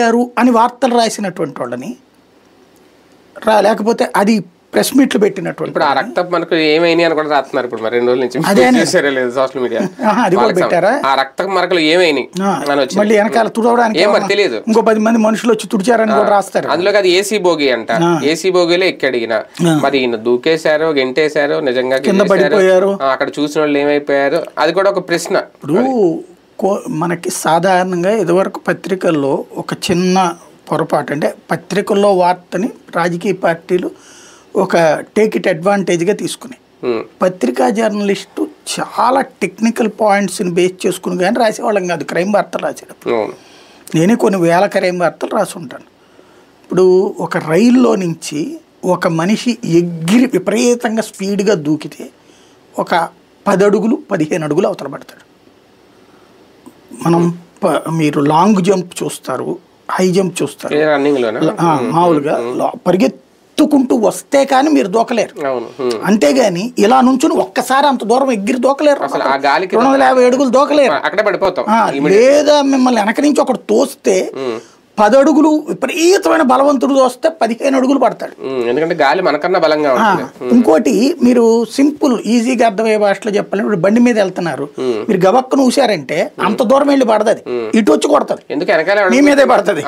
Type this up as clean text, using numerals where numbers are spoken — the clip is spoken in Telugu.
అని వార్తలు రాసినటువంటి వాళ్ళని లేకపోతే అది ప్రెస్ మీట్లు పెట్టినటువంటి ఇప్పుడు ఆ రక్తం మనకు ఏమైంది అని కూడా రాస్తున్నారు ఇప్పుడు మరి 2 రోజుల నుంచి లేదు సోషల్ మీడియా అది కూడా పెట్టారా ఆ రక్తం మరకలు ఏమైనాయి మళ్ళీ వెనకాల తుడవడానికి తెలియదు ఇంకో 10 మంది మనుషులు వచ్చి తుడిచారని కూడా రాస్తారు. అందులోకి అది ఏసీ బోగి అంట, ఏసీ బోగిలో ఎక్కడిగిన మరి ఈయన దూకేశారో గెంటేశారో నిజంగా కింద పడిపోయారు అక్కడ చూసిన వాళ్ళు ఏమైపోయారు అది కూడా ఒక ప్రశ్న. ఇప్పుడు మనకి సాధారణంగా ఇదివరకు పత్రికల్లో ఒక చిన్న పొరపాటు అంటే పత్రికల్లో వార్తని రాజకీయ పార్టీలు ఒక టేక్ ఇట్ అడ్వాంటేజ్గా తీసుకుని పత్రికా జర్నలిస్టు చాలా టెక్నికల్ పాయింట్స్ని బేస్ చేసుకుని కానీ రాసేవాళ్ళం కాదు. క్రైమ్ వార్తలు రాసేటప్పుడు నేనే కొన్ని వేల క్రైమ్ వార్తలు రాసి ఉంటాను. ఇప్పుడు ఒక రైల్లో నుంచి ఒక మనిషి ఎగిరి విపరీతంగా స్పీడ్గా దూకితే ఒక 10 అడుగులు 15 అడుగులు అవతల పడతాడు. మనం మీరు లాంగ్ జంప్ చూస్తారు, హై జంప్ చూస్తారు, మామూలుగా పరిగెత్తుకుంటూ వస్తే కానీ మీరు దూకలేరు. అంతేగాని ఇలా నుంచి ఒక్కసారి అంత దూరం ఎగిరి దూకలేరు, 250 అడుగులు దూకలేరు. లేదా మిమ్మల్ని వెనక నుంచి ఒకటి తోస్తే 10 అడుగులు విపరీతమైన బలవంతుడు తోస్తే 15 అడుగులు పడతాడు. ఎందుకంటే గాలి మనకన్నా బలంగా ఉంటుంది. ఇంకోటి మీరు సింపుల్ ఈజీగా అర్థమయ్యే భాషలో చెప్పాలంటే ఇప్పుడు బండి మీద వెళ్తున్నారు, మీరు గబక్కను ఊసారంటే అంత దూరం వెళ్ళి పడదు, ఇటు వచ్చి కొడుతుంది, మీ మీదే పడుతుంది.